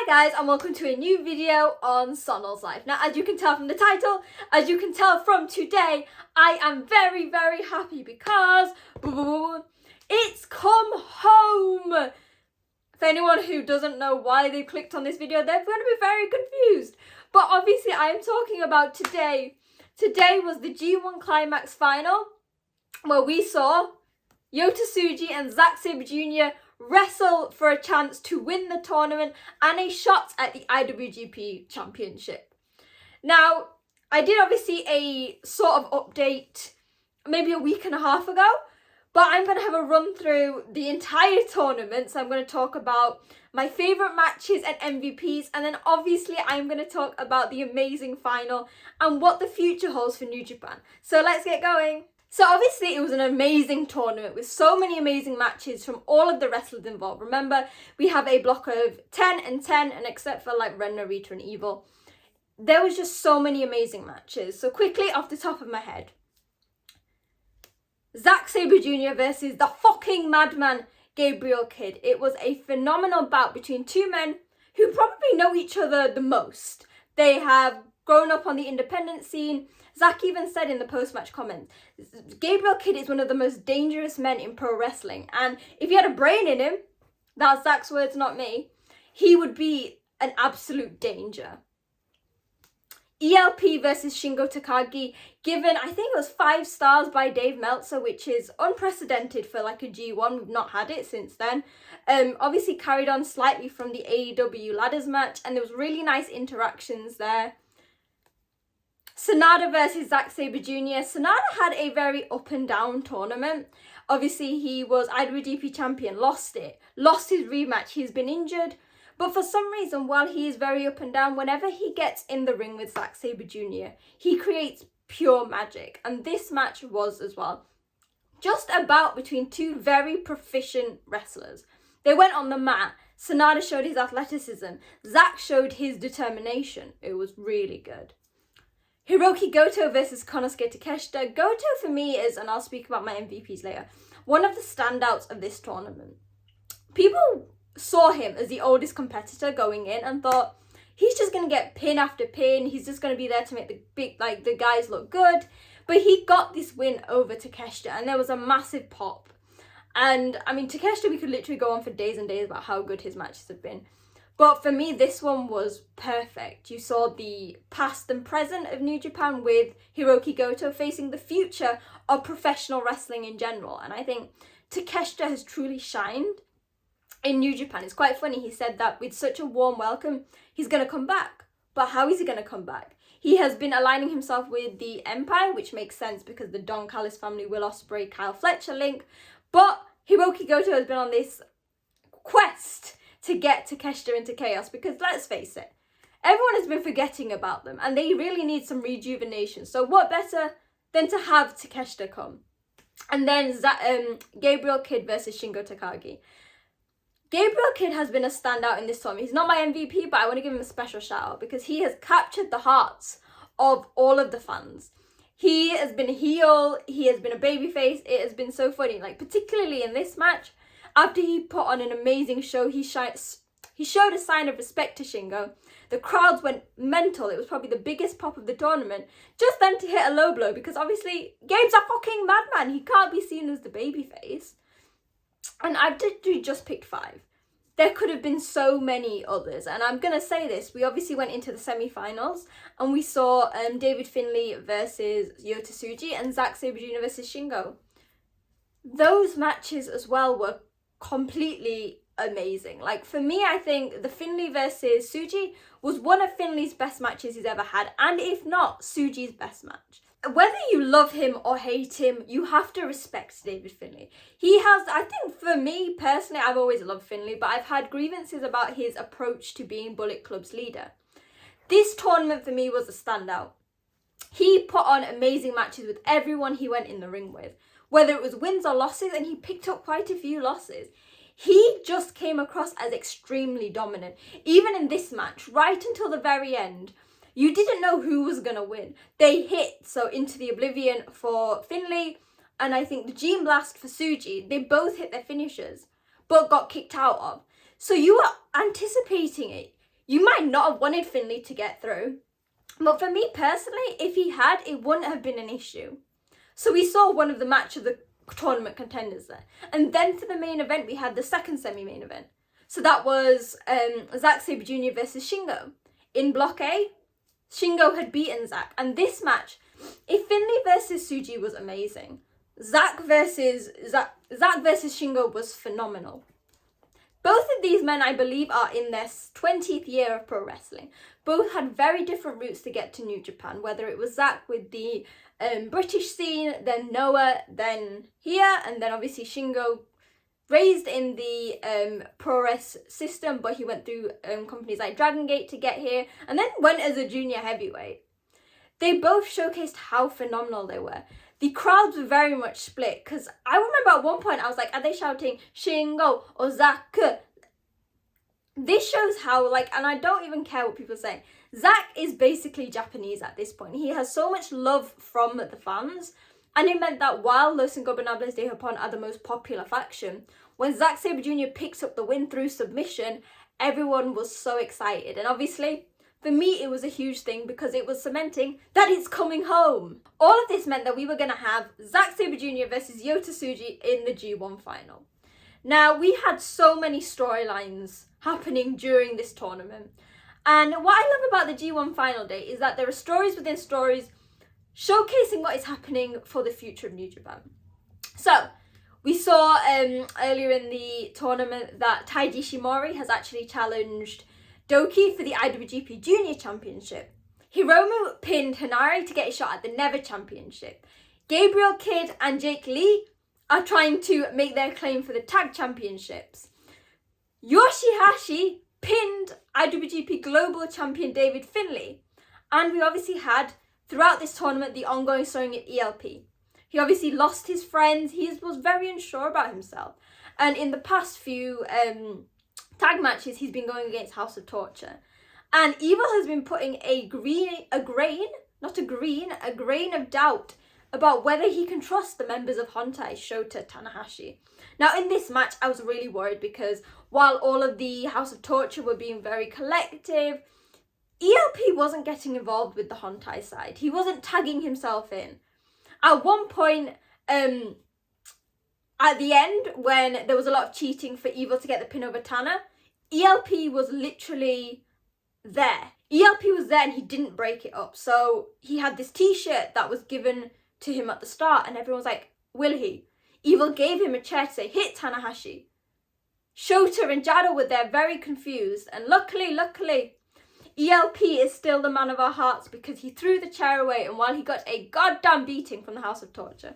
Hi guys, and welcome to a new video on Sonal's life. Now, as you can tell from the title, as you can tell from today, I am very happy because it's come home. For anyone who doesn't know why they clicked on this video, they're going to be very confused. But obviously I am talking about today. Today was the G1 Climax final where we saw Yota Tsuji and Zack Sabre Jr. wrestle for a chance to win the tournament and a shot at the IWGP Championship. Now, I did obviously a sort of update maybe a week and a half ago, but I'm going to have a run through the entire tournament. So I'm going to talk about my favourite matches and MVPs, and then obviously I'm going to talk about the amazing final and what the future holds for New Japan. So let's get going. So obviously it was an amazing tournament with so many amazing matches from all of the wrestlers involved. Remember, we have a block of 10 and 10, and except for like Ren, Narita and Evil, there was just so many amazing matches. So quickly off the top of my head, Zack Sabre Jr. versus the fucking madman Gabriel Kidd. It was a phenomenal bout between two men who probably know each other the most. They have grown up on the independent scene. Zack even said in the post-match comments, Gabriel Kidd is one of the most dangerous men in pro wrestling, and if he had a brain in him, that's Zack's words, not me, he would be an absolute danger. ELP versus Shingo Takagi, given, I think it was 5 stars by Dave Meltzer, which is unprecedented for like a G1. We've not had it since then. Obviously carried on slightly from the AEW ladders match, and there was really nice interactions there. Sanada versus Zack Sabre Jr. Sanada had a very up and down tournament. Obviously he was IWGP champion, lost it, lost his rematch, he's been injured. But for some reason, while he is very up and down, whenever he gets in the ring with Zack Sabre Jr., he creates pure magic. And this match was as well. Just a bout between two very proficient wrestlers. They went on the mat. Sanada showed his athleticism. Zack showed his determination. It was really good. Hiroki Goto versus Konosuke Takeshita. Goto for me is, and I'll speak about my MVPs later, one of the standouts of this tournament. People saw him as the oldest competitor going in and thought, he's just going to get pin after pin, he's just going to be there to make the guys look good. But he got this win over Takeshita, and there was a massive pop. And I mean, Takeshita, we could literally go on for days and days about how good his matches have been. But for me, this one was perfect. You saw the past and present of New Japan with Hiroki Goto facing the future of professional wrestling in general. And I think Takeshita has truly shined in New Japan. It's quite funny. He said that with such a warm welcome, he's going to come back. But how is he going to come back? He has been aligning himself with the Empire, which makes sense because the Don Callis family, Will Ospreay, Kyle Fletcher link. But Hiroki Goto has been on this quest to get Takeshita into Chaos, because let's face it, everyone has been forgetting about them and they really need some rejuvenation. So what better than to have Takeshita come? And then Gabriel Kidd versus Shingo Takagi. Gabriel Kidd has been a standout in this tournament. He's not my MVP, but I want to give him a special shout out because he has captured the hearts of all of the fans. He has been a heel, he has been a babyface. It has been so funny, like particularly in this match. After he put on an amazing show, he showed a sign of respect to Shingo. The crowds went mental. It was probably the biggest pop of the tournament. Just then to hit a low blow, because obviously Gabe's a fucking madman. He can't be seen as the babyface. And I've just picked 5. There could have been so many others. And I'm going to say this. We obviously went into the semi-finals and we saw David Finlay versus Yota Tsuji and Zack Sabre Jr. versus Shingo. Those matches as well were completely amazing. Like for me, I think the Finlay versus Tsuji was one of Finlay's best matches he's ever had, and if not, Tsuji's best match. Whether you love him or hate him, you have to respect David Finlay. He has, I think for me personally, I've always loved Finlay, but I've had grievances about his approach to being Bullet Club's leader. This tournament for me was a standout. He put on amazing matches with everyone he went in the ring with, whether it was wins or losses, and he picked up quite a few losses. He just came across as extremely dominant. Even in this match, right until the very end, you didn't know who was going to win. They hit, so Into the Oblivion for Finlay, and I think the Gene Blast for Tsuji, they both hit their finishers, but got kicked out of. So you were anticipating it. you might not have wanted Finlay to get through. But for me personally, if he had, it wouldn't have been an issue. So we saw one of the match of the tournament contenders there. And then for the main event, we had the second semi-main event. So that was Zack Sabre Jr. versus Shingo. In Block A, Shingo had beaten Zack. And this match, if Finlay versus Tsuji was amazing, Zack versus Shingo was phenomenal. Both of these men, I believe, are in their 20th year of pro wrestling. Both had very different routes to get to New Japan, whether it was Zack with the British scene, then Noah, then here, and then obviously Shingo, raised in the pro wrestling system, but he went through companies like Dragon Gate to get here, and then went as a junior heavyweight. They both showcased how phenomenal they were. The crowds were very much split, because I remember at one point I was like, are they shouting Shingo or Zack? This shows how, like, and I don't even care what people say, Zack is basically Japanese at this point. He has so much love from the fans, and it meant that while Los Ingobernables de Japón are the most popular faction, when Zack Sabre Jr. picks up the win through submission, everyone was so excited. And obviously, for me, it was a huge thing because it was cementing that it's coming home. All of this meant that we were going to have Zack Sabre Jr. versus Yota Tsuji in the G1 final. Now, we had so many storylines happening during this tournament. And what I love about the G1 final day is that there are stories within stories showcasing what is happening for the future of New Japan. So, we saw earlier in the tournament that Taiji Ishimori has actually challenged Doki for the IWGP Junior Championship. Hiromu pinned Hanare to get a shot at the Never Championship. Gabriel Kidd and Jake Lee are trying to make their claim for the Tag Championships. Yoshihashi pinned IWGP Global Champion David Finlay. And we obviously had, throughout this tournament, the ongoing story at ELP. He obviously lost his friends. He was very unsure about himself. And in the past few tag matches, he's been going against House of Torture. And Evil has been putting a grain of doubt about whether he can trust the members of Hontai, Shota, Tanahashi. Now, in this match, I was really worried because while all of the House of Torture were being very collective, ELP wasn't getting involved with the Hontai side. He wasn't tagging himself in. At one point, at the end, when there was a lot of cheating for Evil to get the pin over Tana, ELP was literally there. ELP was there and he didn't break it up. So he had this t-shirt that was given to him at the start and everyone was like, will he? Evil gave him a chair to say, hit Tanahashi. Shota and Jado were there very confused, and luckily, ELP is still the man of our hearts because he threw the chair away, and while he got a goddamn beating from the House of Torture,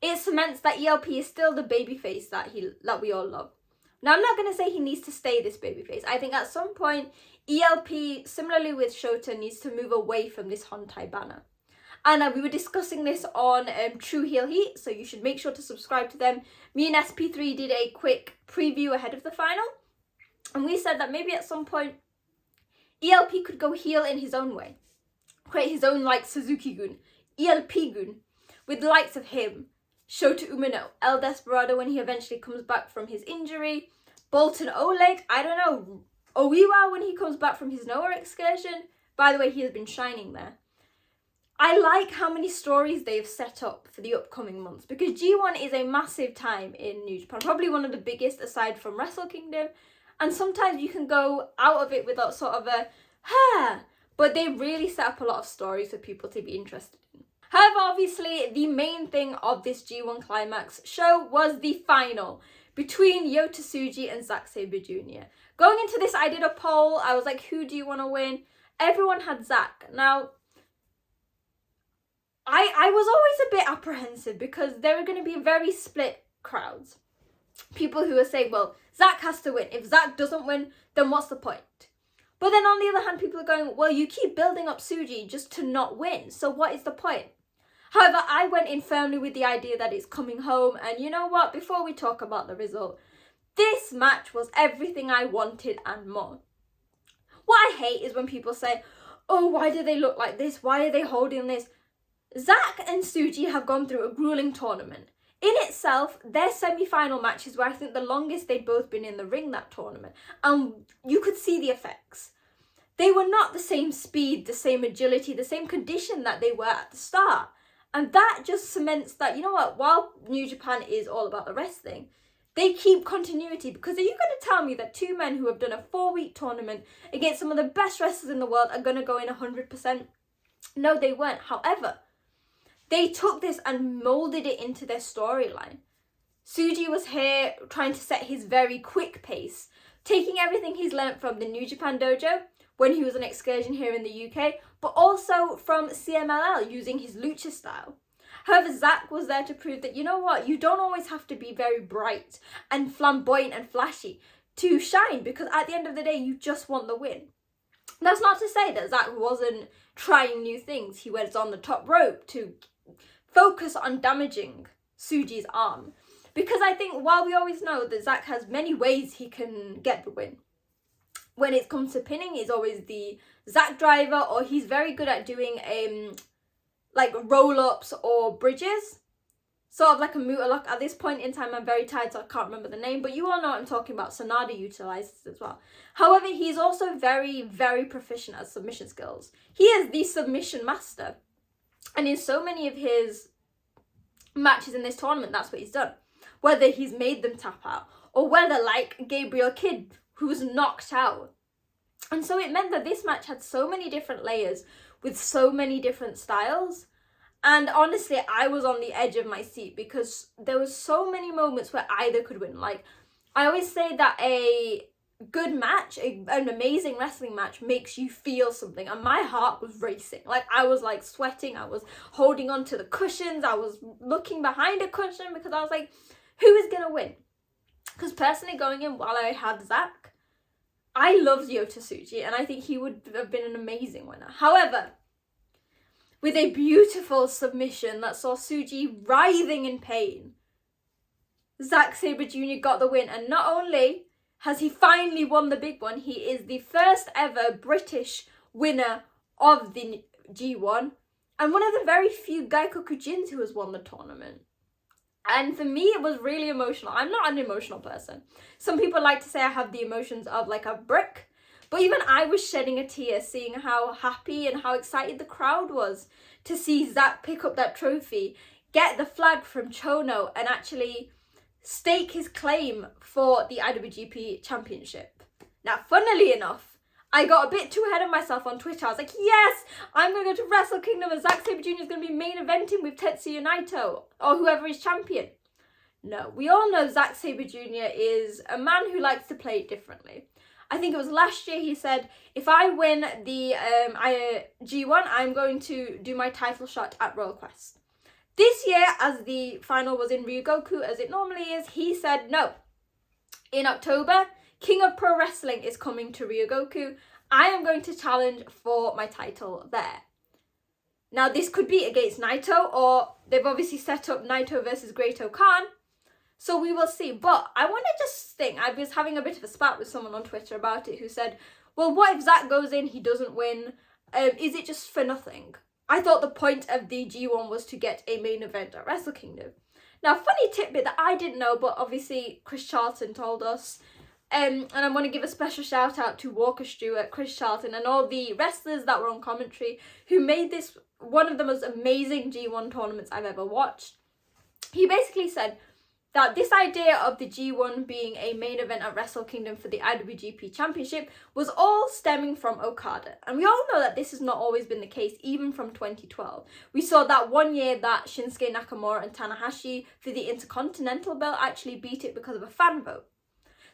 it cements that ELP is still the babyface that we all love. Now, I'm not going to say he needs to stay this babyface. I think at some point, ELP, similarly with Shota, needs to move away from this Hontai banner. And we were discussing this on True Heel Heat, so you should make sure to subscribe to them. Me and SP3 did a quick preview ahead of the final, and we said that maybe at some point, ELP could go heel in his own way. Create his own, like, Suzuki-gun, ELP-gun, with the likes of him, Shota Umino, El Desperado when he eventually comes back from his injury, Bolton Oleg, I don't know, Oiwa when he comes back from his Noah excursion. By the way, he has been shining there. I like how many stories they've set up for the upcoming months because G1 is a massive time in New Japan, probably one of the biggest aside from Wrestle Kingdom, and sometimes you can go out of it with a sort of but they really set up a lot of stories for people to be interested in. However, obviously, the main thing of this G1 Climax show was the final between Yota Tsuji and Zack Sabre Jr. Going into this, I did a poll. I was like, who do you want to win? Everyone had Zack. Now, I was always a bit apprehensive because there are going to be very split crowds. People who are saying, well, Zack has to win. If Zack doesn't win, then what's the point? But then on the other hand, people are going, well, you keep building up Tsuji just to not win. So what is the point? However, I went in firmly with the idea that it's coming home. And you know what? Before we talk about the result, this match was everything I wanted and more. What I hate is when people say, oh, why do they look like this? Why are they holding this? Zack and Tsuji have gone through a grueling tournament. In itself, their semi-final matches were, I think, the longest they'd both been in the ring that tournament. And you could see the effects. They were not the same speed, the same agility, the same condition that they were at the start. And that just cements that, you know what, while New Japan is all about the wrestling, they keep continuity. Because are you going to tell me that two men who have done a 4-week tournament against some of the best wrestlers in the world are going to go in 100%? No, they weren't. However, they took this and molded it into their storyline. Tsuji was here trying to set his very quick pace, taking everything he's learnt from the New Japan Dojo when he was on excursion here in the UK, but also from CMLL using his lucha style. However, Zack was there to prove that, you know what, you don't always have to be very bright and flamboyant and flashy to shine, because at the end of the day, you just want the win. That's not to say that Zack wasn't trying new things. He was on the top rope to focus on damaging Tsuji's arm. Because I think while we always know that Zack has many ways he can get the win, when it comes to pinning, he's always the Zack driver, or he's very good at doing like roll-ups or bridges. Sort of like a Muta lock. At this point in time, I'm very tired, so I can't remember the name, but you all know what I'm talking about. Sanada utilizes as well. However, he's also very, very proficient at submission skills. He is the submission master. And in so many of his matches in this tournament, that's what he's done. Whether he's made them tap out, or whether, like Gabriel Kidd, who was knocked out. And so it meant that this match had so many different layers with so many different styles. And honestly, I was on the edge of my seat because there was so many moments where either could win. Like, I always say that a good match, an amazing wrestling match, makes you feel something. And my heart was racing. Like, I was like sweating. I was holding on to the cushions. I was looking behind a cushion because I was like, who is going to win? Because personally, going in while I had Zack, I loved Yota Tsuji, and I think he would have been an amazing winner. However, with a beautiful submission that saw Tsuji writhing in pain, Zack Sabre Jr. got the win. And not only has he finally won the big one, he is the first ever British winner of the G1, and one of the very few Gaikokujins who has won the tournament. And for me, it was really emotional. I'm not an emotional person. Some people like to say I have the emotions of like a brick. But even I was shedding a tear seeing how happy and how excited the crowd was to see Zack pick up that trophy, get the flag from Chono, and actually stake his claim for the IWGP Championship. Now, funnily enough, I got a bit too ahead of myself on Twitter. I was like, yes, I'm going to go to Wrestle Kingdom and Zack Sabre Jr. is going to be main eventing with Tetsuya Naito or whoever is champion. No, we all know Zack Sabre Jr. is a man who likes to play it differently. I think it was last year he said, if I win the G1, I'm going to do my title shot at Royal Quest. This year, as the final was in Ryogoku, as it normally is, he said no. In October, King of Pro Wrestling is coming to Ryogoku. I am going to challenge for my title there. Now, this could be against Naito, or they've obviously set up Naito versus Great-O-Khan. So we will see. But I want to just think, I was having a bit of a spat with someone on Twitter about it who said, well, what if Zack goes in, he doesn't win? Is it just for nothing? I thought the point of the G1 was to get a main event at Wrestle Kingdom. Now, funny tidbit that I didn't know, but obviously Chris Charlton told us. And I want to give a special shout out to Walker Stewart, Chris Charlton, and all the wrestlers that were on commentary who made this one of the most amazing G1 tournaments I've ever watched. He basically said that this idea of the G1 being a main event at Wrestle Kingdom for the IWGP Championship was all stemming from Okada. And we all know that this has not always been the case, even from 2012. We saw that one year that Shinsuke Nakamura and Tanahashi for the Intercontinental belt actually beat it because of a fan vote.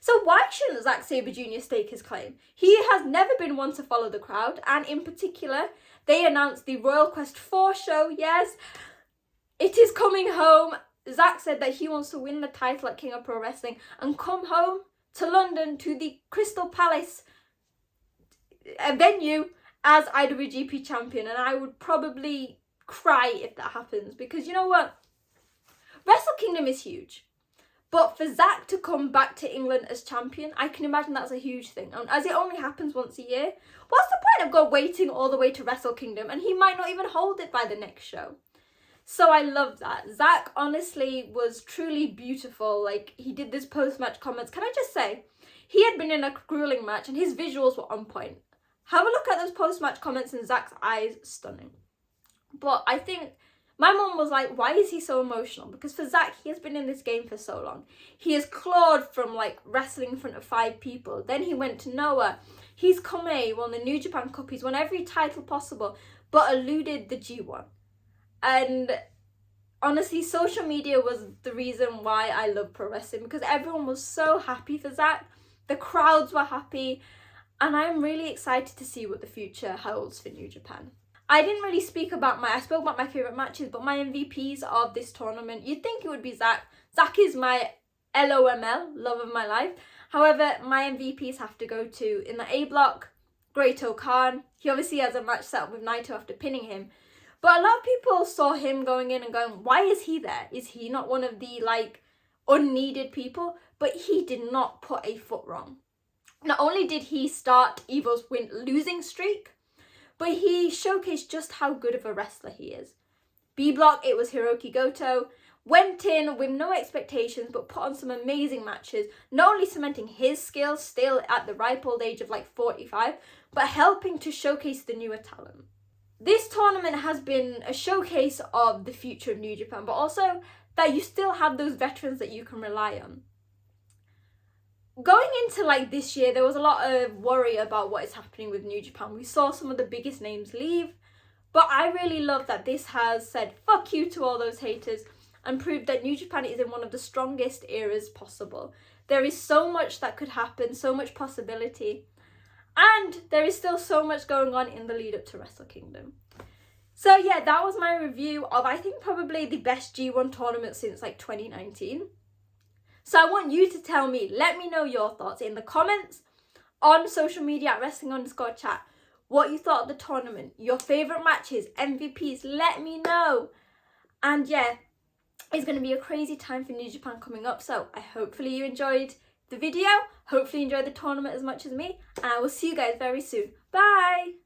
So why shouldn't Zack Sabre Jr. stake his claim? He has never been one to follow the crowd, and in particular, they announced the Royal Quest 4 show. Yes, it is coming home. Zack said that he wants to win the title at King of Pro Wrestling and come home to London to the Crystal Palace venue as IWGP champion, and I would probably cry if that happens, because you know what? Wrestle Kingdom is huge. But for Zack to come back to England as champion, I can imagine that's a huge thing. And as it only happens once a year, what's the point of God waiting all the way to Wrestle Kingdom and he might not even hold it by the next show? So I love that. Zach honestly was truly beautiful. Like, he did this post-match comments. Can I just say, he had been in a grueling match and his visuals were on point. Have a look at those post-match comments and Zach's eyes, stunning. But I think my mom was like, why is he so emotional? Because for Zach, he has been in this game for so long. He has clawed from like wrestling in front of 5 people. Then he went to Noah. He's come he won the New Japan Cup. He's won every title possible, but eluded the G1. And honestly, social media was the reason why I love pro wrestling, because everyone was so happy for Zach. The crowds were happy. And I'm really excited to see what the future holds for New Japan. I didn't really I spoke about my favourite matches, but my MVPs of this tournament, you'd think it would be Zach. Zach is my LOML, love of my life. However, my MVPs have to go to, in the A block, Great-O-Khan. He obviously has a match set up with Naito after pinning him. But a lot of people saw him going in and going, why is he there? Is he not one of the, like, unneeded people? But he did not put a foot wrong. Not only did he start Evo's losing streak, but he showcased just how good of a wrestler he is. B block, it was Hiroki Goto. Went in with no expectations, but put on some amazing matches. Not only cementing his skills, still at the ripe old age of like 45, but helping to showcase the newer talent. This tournament has been a showcase of the future of New Japan, but also that you still have those veterans that you can rely on. Going into like this year, there was a lot of worry about what is happening with New Japan. We saw some of the biggest names leave, but I really love that this has said fuck you to all those haters and proved that New Japan is in one of the strongest eras possible. There is so much that could happen, so much possibility, and there is still so much going on in the lead up to Wrestle Kingdom. So yeah, that was my review of, I think, probably the best G1 tournament since like 2019. So I want you to tell me, let me know your thoughts in the comments, on social media at wrestling_chat, what you thought of the tournament, your favourite matches, MVPs, let me know. And yeah, it's going to be a crazy time for New Japan coming up, so hopefully you enjoyed the video, hopefully you enjoyed the tournament as much as me, and I will see you guys very soon. Bye!